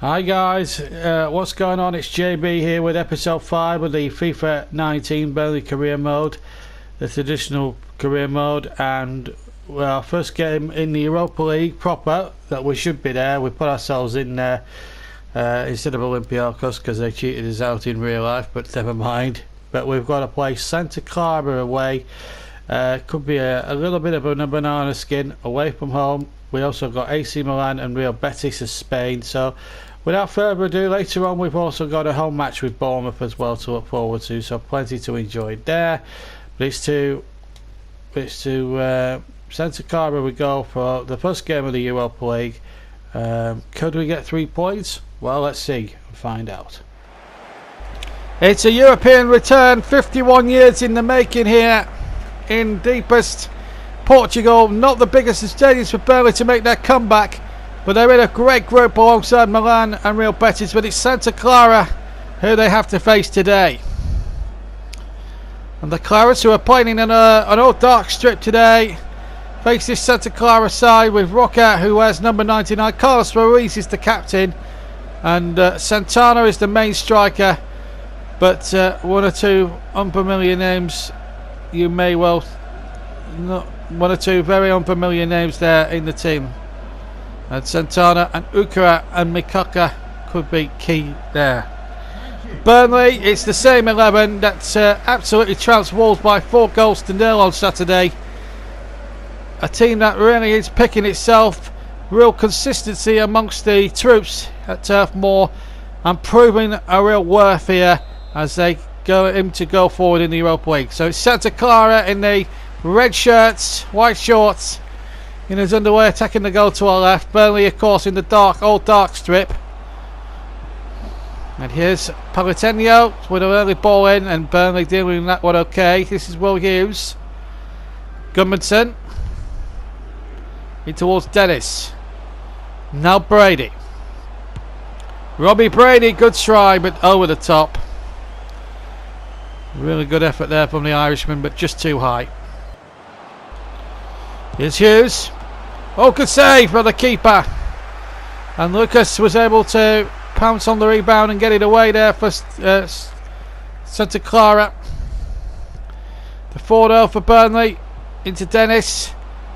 Hi guys, what's going on? It's JB here with episode 5 of the FIFA 19 Burnley career mode, the traditional career mode, and our first game in the Europa League proper, that we should be there. We put ourselves in there instead of Olympiacos because they cheated us out in real life, but never mind. But we've got to play Santa Clara away. Could be a little bit of a banana skin away from home. We also got AC Milan and Real Betis of Spain. So without further ado, later on we've also got a home match with Bournemouth as well to look forward to. So plenty to enjoy there. But it's to Santa Clara we go for the first game of the Europa League. Could we get 3 points? Well, let's see and find out. It's a European return, 51 years in the making here in deepest Portugal. Not the biggest of stadiums for Burnley to make their comeback, but they're in a great group alongside Milan and Real Betis. But it's Santa Clara who they have to face today. And the Claras, who are playing in an old dark strip today, face this Santa Clara side with Roca, who wears number 99. Carlos Ruiz is the captain, and Santana is the main striker. But one or two unfamiliar names, you may well not. One or two very unfamiliar names there in the team. And Santana and Ukra and Mikaka could be key there. Burnley, it's the same 11 that absolutely trounced Wolves by 4 goals to 0 on Saturday. A team that really is picking itself. Real consistency amongst the troops at Turf Moor, and proving a real worth here as they go forward in the Europa League. So it's Santa Clara in the red shirts, white shorts, in his underwear, attacking the goal to our left. Burnley, of course, in the old dark strip. And here's Palatino with an early ball in, and Burnley dealing with that one okay. This is Will Hughes. Gudmundsson in towards Dennis. Now Brady. Robbie Brady, good try, but over the top. Really good effort there from the Irishman, but just too high. Here's Hughes. Oh, good save for the keeper. And Lucas was able to pounce on the rebound and get it away there for Santa Clara. The 4-0 for Burnley. Into Dennis.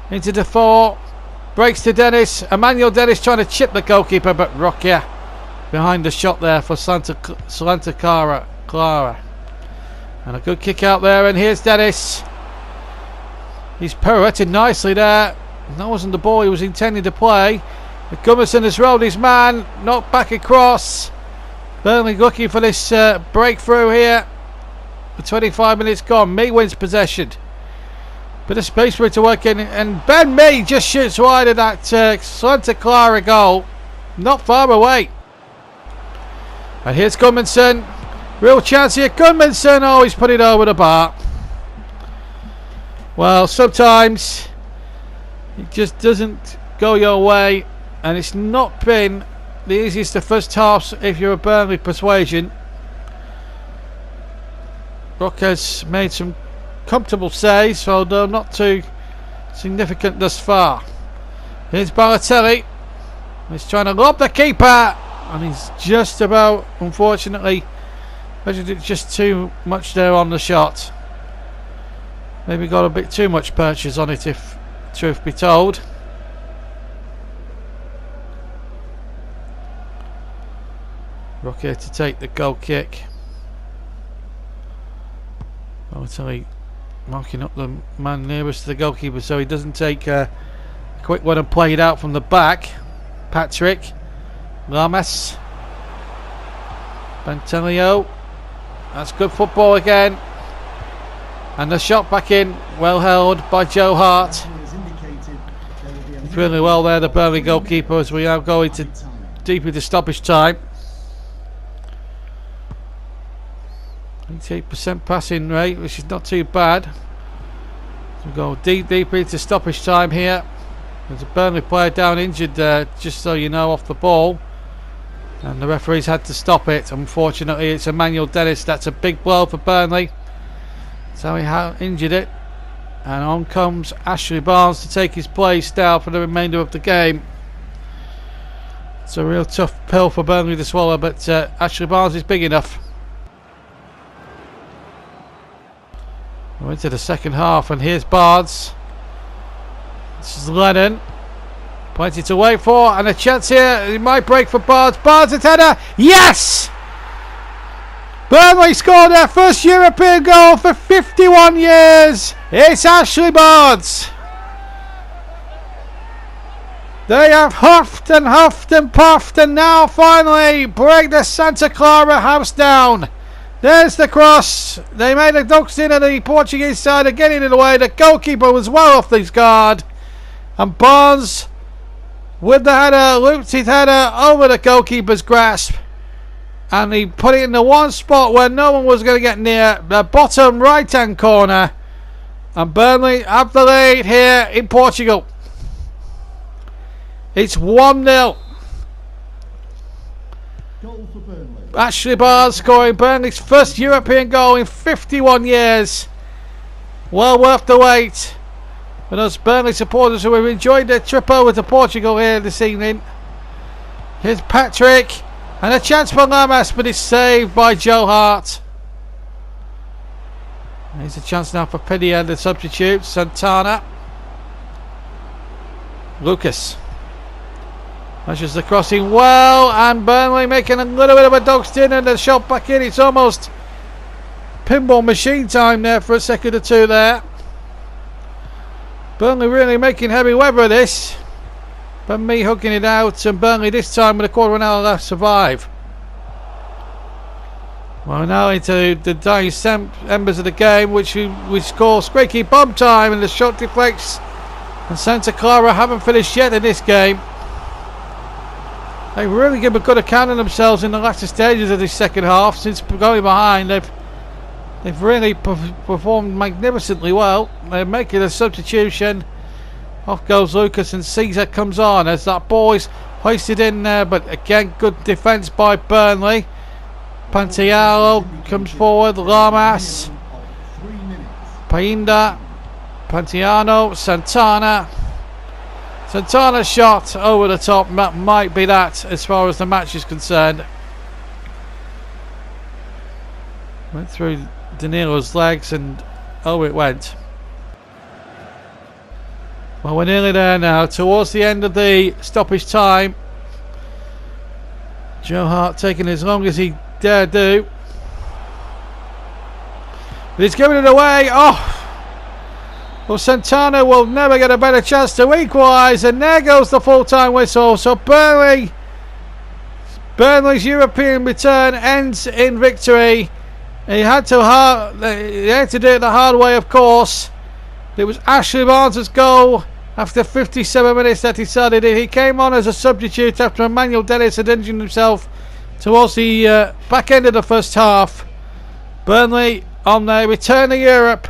Into Defoe. Breaks to Dennis. Emmanuel Dennis trying to chip the goalkeeper, but Roca behind the shot there for Santa Clara. And a good kick out there, and here's Dennis. He's pirouetted nicely there. That wasn't the ball he was intending to play. But Gudmundsson has rolled his man, knocked back across. Burnley looking for this breakthrough here. The 25 minutes gone. Mee wins possession. Bit of space for it to work in, and Ben Mee just shoots wide of that Santa Clara goal. Not far away. And here's Gudmundsson. Real chance here. Gudmundsson. Oh, he's put it over the bar. Well, sometimes it just doesn't go your way, and it's not been the easiest of first halves if you're a Burnley persuasion. Roca's made some comfortable saves, although not too significant thus far. Here's Balotelli. He's trying to lob the keeper, and he's just about, unfortunately, just too much there on the shot. Maybe got a bit too much purchase on it, if truth be told. Roca to take the goal kick. Balotelli marking up the man nearest to the goalkeeper so he doesn't take a quick one and play it out from the back. Patrick Lamas. Bentelio. That's good football again. And the shot back in, well held by Joe Hart. It's really well there, the Burnley goalkeeper, as we are going to deep into stoppage time. 88% passing rate, which is not too bad. So we go deep into stoppage time here. There's a Burnley player down injured, just so you know, off the ball. And the referees had to stop it. Unfortunately, it's Emmanuel Dennis. That's a big blow for Burnley. So he injured it. And on comes Ashley Barnes to take his place now for the remainder of the game. It's a real tough pill for Burnley to swallow, but Ashley Barnes is big enough. We're into the second half, and here's Barnes. This is Lennon. Plenty to wait for, and a chance here. He might break for Barnes. Barnes, a header. Yes! Burnley scored their first European goal for 51 years. It's Ashley Barnes. They have huffed and huffed and puffed, and now finally break the Santa Clara house down. There's the cross. They made a ducks in at the Portuguese side, getting it away. The goalkeeper was well off his guard, and Barnes, with the header, looped his header over the goalkeeper's grasp, and he put it in the one spot where no one was going to get near, the bottom right hand corner. And Burnley have the lead here in Portugal. It's 1-0. Goal for Burnley. Ashley Barnes scoring Burnley's first European goal in 51 years. Well worth the wait for those Burnley supporters who have enjoyed their trip over to Portugal here this evening. Here's Patrick, and a chance for Lamas, but it's saved by Joe Hart. Here's a chance now for Pidia, the substitute. Santana. Lucas measures the crossing well, and Burnley making a little bit of a dog's in, and the shot back in. It's almost pinball machine time there for a second or two there. Burnley really making heavy weather of this, but me hooking it out, and Burnley this time with a quarter of an hour left to survive. Well, now into the dying embers of the game, which we score squeaky bomb time, and the shot deflects, and Santa Clara haven't finished yet in this game. They really give a good account of themselves in the latter stages of this second half. Since going behind, they've really performed magnificently well. They're making a substitution. Off goes Lucas, and Caesar comes on as that ball is hoisted in there, but again good defence by Burnley. Pantiano comes forward. Lamas, Painda, Pantiano, Santana. Santana's shot over the top, that might be that as far as the match is concerned. Went through Danilo's legs, and over it went. Well, we're nearly there now, towards the end of the stoppage time. Joe Hart taking as long as he dare do. But he's giving it away. Oh! Well, Santana will never get a better chance to equalise, and there goes the full-time whistle. So Burnley's European return ends in victory. He had to do it the hard way, of course. It was Ashley Barnes' goal after 57 minutes that decided it. He came on as a substitute after Emmanuel Dennis had injured himself towards the back end of the first half. Burnley, on their return to Europe,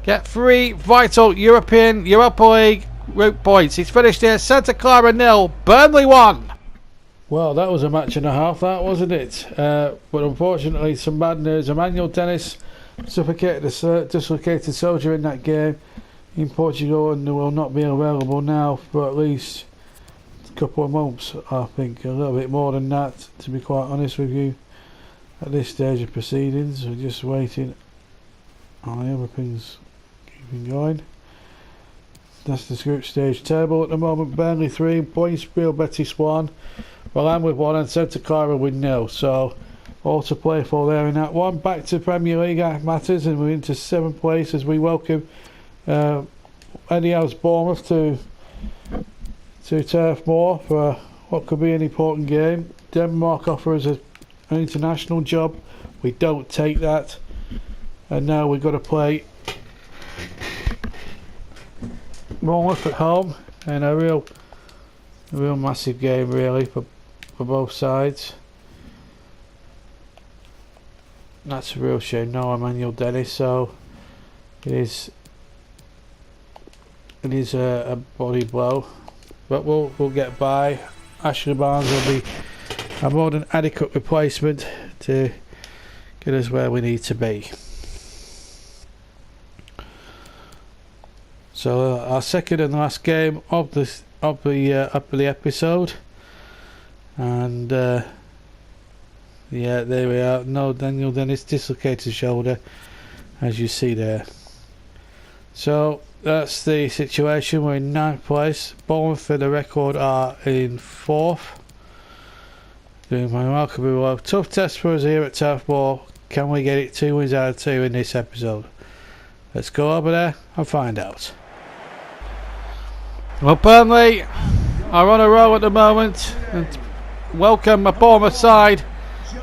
get 3 vital Europa League group points. He's finished here. Santa Clara 0, Burnley 1. Well, that was a match and a half, that wasn't it? But unfortunately, some bad news. Emmanuel Dennis dislocated soldier in that game in Portugal, and will not be available now for at least a couple of months. I think a little bit more than that, to be quite honest with you. At this stage of proceedings, we're just waiting on everything's keeping going. That's the group stage table at the moment. Burnley 3 points, Real Betis 1, well, I'm with 1, and Santa Clara with 0. So all to play for there in that one. Back to Premier League matters, and we're into 7th place as we welcome Eddie Howe's Bournemouth to Turf Moor for what could be an important game. Denmark offers an international job. We don't take that, and now we've got to play Bournemouth at home, and a real massive game really for both sides. That's a real shame. No Emmanuel Dennis, so it is a body blow, but we'll get by. Ashley Barnes will be a more than adequate replacement to get us where we need to be. So our second and last game of the episode, And yeah, there we are. No, Daniel Dennis dislocated his shoulder, as you see there. So that's the situation. We're in 9th place. Bournemouth for the record are in 4th. Doing remarkably well. Tough test for us here at Turf Moor. Can we get it 2 wins out of 2 in this episode? Let's go over there and find out. Well, Burnley are on a roll at the moment, and welcome a Bournemouth side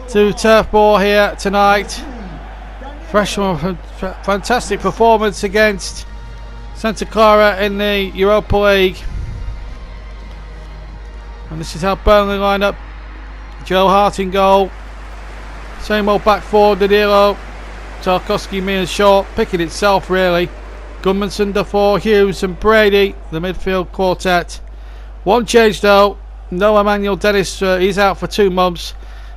to Turf Moor here tonight. Freshman, fantastic performance against Santa Clara in the Europa League. And this is how Burnley line up. Joe Hart in goal. Same old back four, Danilo, Tarkowski, me and Shaw, picking itself really. Gudmundsson, Defoe, Hughes and Brady, the midfield quartet. One change though, no Emmanuel Dennis, he's out for 2 months.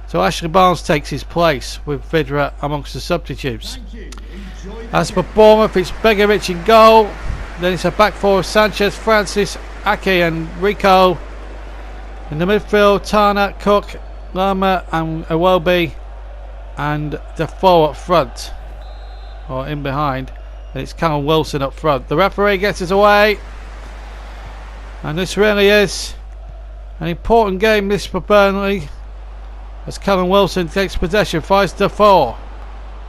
So Ashley Barnes takes his place with Vidra amongst the substitutes. As for Bournemouth, it's Begovic in goal. Then it's a back four of Sanchez, Francis, Ake and Rico. In the midfield, Tana, Cook, Lama and Iwobi. And Defoe up front, or in behind, and it's Callum Wilson up front. The referee gets us away, and this really is an important game, this for Burnley, as Callum Wilson takes possession, fires Defoe,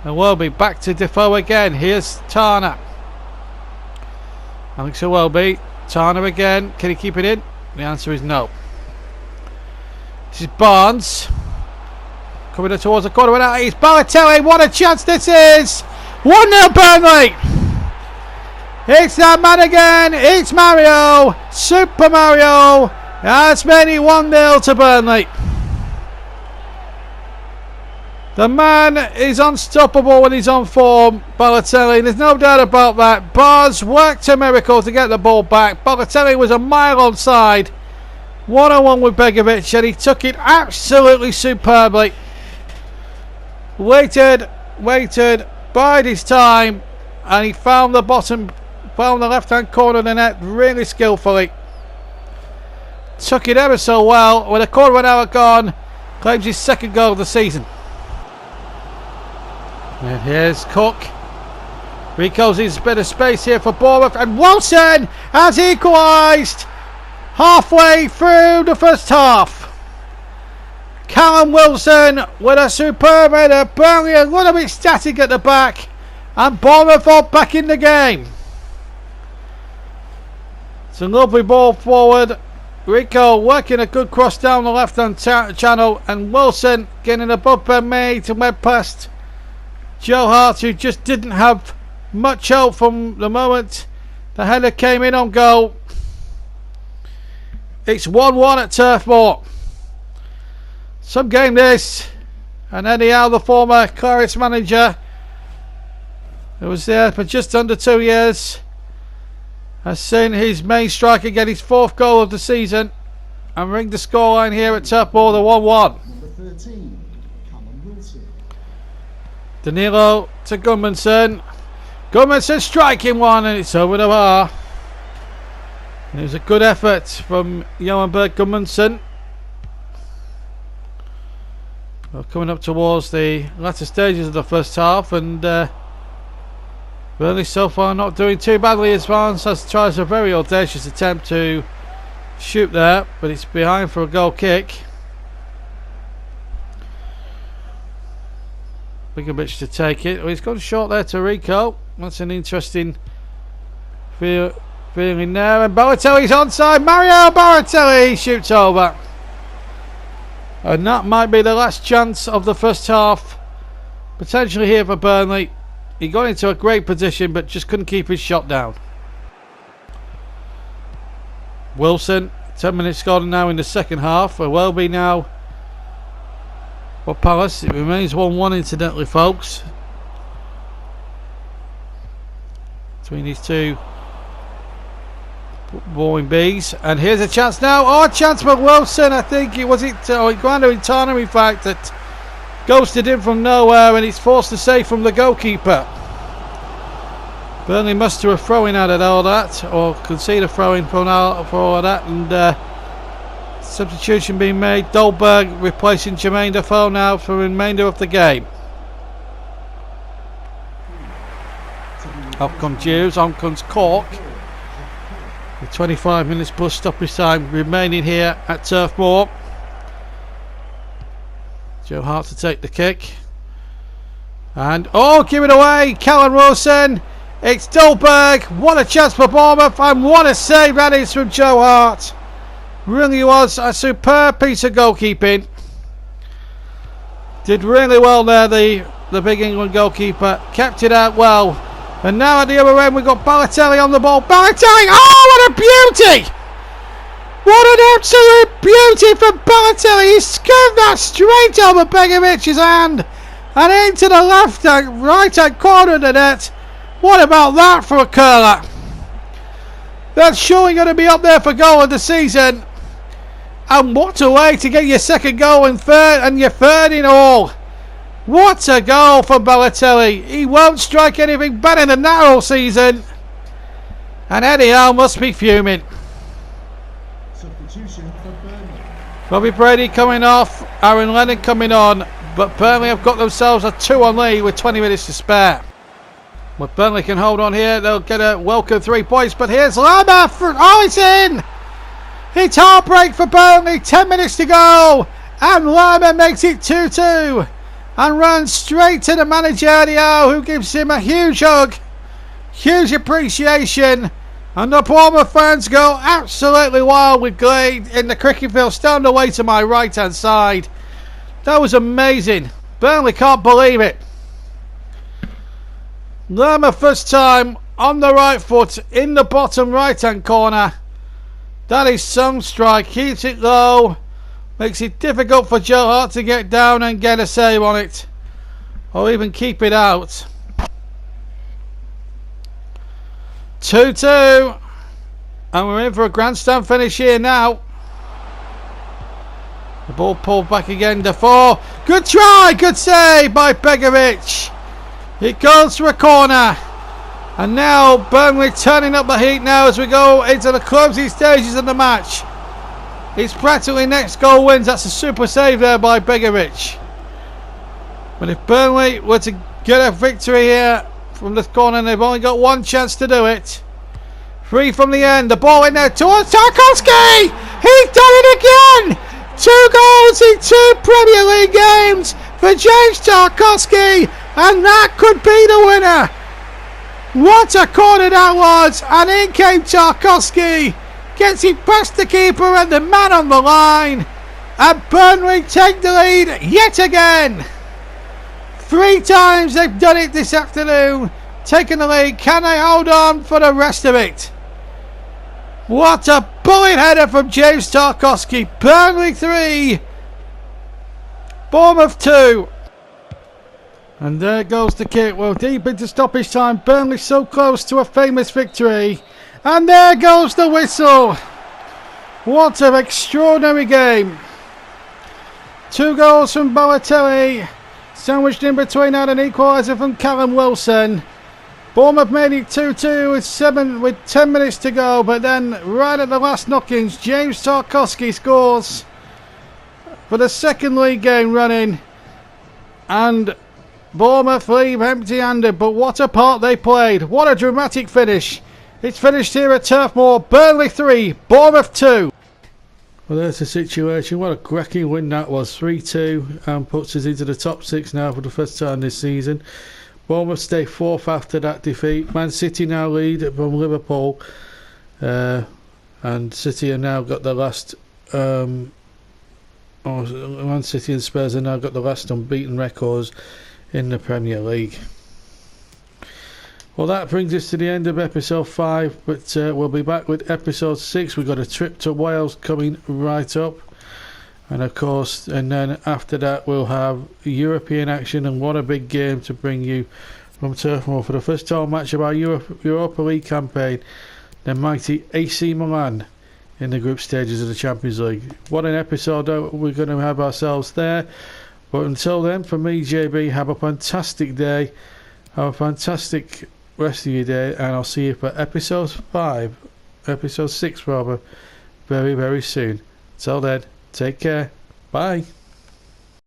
and Welby back to Defoe again. Here's Tana, Alex Welby, Tana again. Can he keep it in? The answer is no. This is Barnes. Coming towards the corner, and it's Balotelli. What a chance this is! 1-0 Burnley! It's that man again. It's Mario. Super Mario. That's made it 1-0 to Burnley. The man is unstoppable when he's on form, Balotelli. There's no doubt about that. Barnes worked a miracle to get the ball back. Balotelli was a mile onside. 1-on-1 with Begovic, and he took it absolutely superbly. Waited, bided his time, and he found the left-hand corner of the net really skillfully. Took it ever so well. With a quarter of an hour gone, claims his 2nd goal of the season. And here's Cook. Rico's his bit of space here for Bournemouth, and Wilson has equalised halfway through the first half. Callum Wilson with a superb header. Burnley a little bit static at the back, and Bournemouth are back in the game. It's a lovely ball forward. Rico working a good cross down the left hand channel, and Wilson getting above Ben May to web past Joe Hart, who just didn't have much help from the moment the header came in on goal. It's 1-1 at Turf Moor. Some game this, and Eddie Howe, the former Claret's manager, who was there for just under 2 years, has seen his main striker get his 4th goal of the season and ring the scoreline here at Turf Moor, the 1-1. Danilo to Gudmundsson. Gudmundsson striking one, and it's over the bar. And it was a good effort from Johan Berg Gudmundsson. Well, coming up towards the latter stages of the first half, and Burnley so far not doing too badly as Barnes tries a very audacious attempt to shoot there, but it's behind for a goal kick. Begovic to take it. Well, he's gone short there to Rico. That's an interesting feeling there, and Balotelli's onside. Mario Balotelli shoots over. And that might be the last chance of the first half, potentially here for Burnley. He got into a great position, but just couldn't keep his shot down. Wilson, 10 minutes gone now in the second half. It will be now for Palace. It remains 1-1 incidentally, folks, between these two Boring Bees. And here's a chance now. Oh, a chance for Wilson. I think it was Iguana in Tana, in fact, that ghosted in from nowhere, and he's forced to save from the goalkeeper. Burnley must do a throw-in out of all that, or concede a throw-in for all of that, and Substitution being made. Dolberg replacing Jermaine Defoe now for the remainder of the game. Up comes Hughes, on comes Cork. With 25 minutes plus stoppage time remaining here at Turf Moor. Joe Hart to take the kick. And, oh, give it away. Callum Wilson. It's Dolberg. What a chance for Bournemouth. And what a save that is from Joe Hart. Really was a superb piece of goalkeeping. Did really well there, the big England goalkeeper. Kept it out well. And now at the other end we've got Balotelli on the ball. Balotelli! Oh, what a beauty! What an absolute beauty from Balotelli. He scooped that straight over Begovic's hand. And into the right hand corner of the net. What about that for a curler? That's surely going to be up there for goal of the season. And what a way to get your second goal and your third in all. What a goal for Balotelli. He won't strike anything better than that all season. And Eddie Howe must be fuming. Substitution for Burnley. Bobby Brady coming off, Aaron Lennon coming on. But Burnley have got themselves a 2-1 lead with 20 minutes to spare. Well, Burnley can hold on here. They'll get a welcome 3 points. But here's Lama. Oh, it's in. It's heartbreak for Burnley. 10 minutes to go. And Lama makes it 2-2. And runs straight to the manager, Eddie Howe, who gives him a huge hug. Huge appreciation. And the Bournemouth fans go absolutely wild with glee in the cricket field. Stand away to my right hand side. That was amazing. Burnley can't believe it. Lerma first time on the right foot in the bottom right hand corner. That is some strike. Keeps it low. Makes it difficult for Joe Hart to get down and get a save on it. Or even keep it out. 2-2. And we're in for a grandstand finish here now. The ball pulled back again. Defoe. Good try. Good save by Begovic. It goes to a corner. And now Burnley turning up the heat now as we go into the closing stages of the match. It's practically next goal wins. That's a super save there by Begovic. But if Burnley were to get a victory here from this corner, they've only got one chance to do it. Free from the end. The ball in there towards Tarkowski. He's done it again. 2 goals in 2 Premier League games for James Tarkowski, and that could be the winner. What a corner that was, and in came Tarkowski, gets it past the keeper and the man on the line, and Burnley take the lead yet again. 3 times they've done it this afternoon, taking the lead. Can they hold on for the rest of it? What a bullet header from James Tarkowski. Burnley 3, Bournemouth 2. And there goes the kick. Well, deep into stoppage time. Burnley so close to a famous victory. And there goes the whistle. What an extraordinary game. 2 goals from Balotelli. Sandwiched in between had an equaliser from Callum Wilson. Bournemouth made it 2-2 with 10 minutes to go, but then right at the last knockings, James Tarkowski scores for the second league game running, and Bournemouth leave empty-handed. But what a part they played! What a dramatic finish! It's finished here at Turf Moor. Burnley 3, Bournemouth 2. Well, there's the situation. What a cracking win that was, 3-2, and puts us into the top 6 now for the first time this season. Bournemouth stay 4th after that defeat. Man City now lead from Liverpool, and City have now got the last. Man City and Spurs have now got the last unbeaten records in the Premier League. Well, that brings us to the end of episode 5, but we'll be back with episode 6. We've got a trip to Wales coming right up. And of course, and then after that we'll have European action, and what a big game to bring you from Turf Moor for the first home match of our Europa League campaign. The mighty AC Milan in the group stages of the Champions League. What an episode we're going to have ourselves there. But until then, for me, JB, have a fantastic day. Have a fantastic rest of your day, and I'll see you for episode 6 rather, very, very soon. Till then, take care. Bye.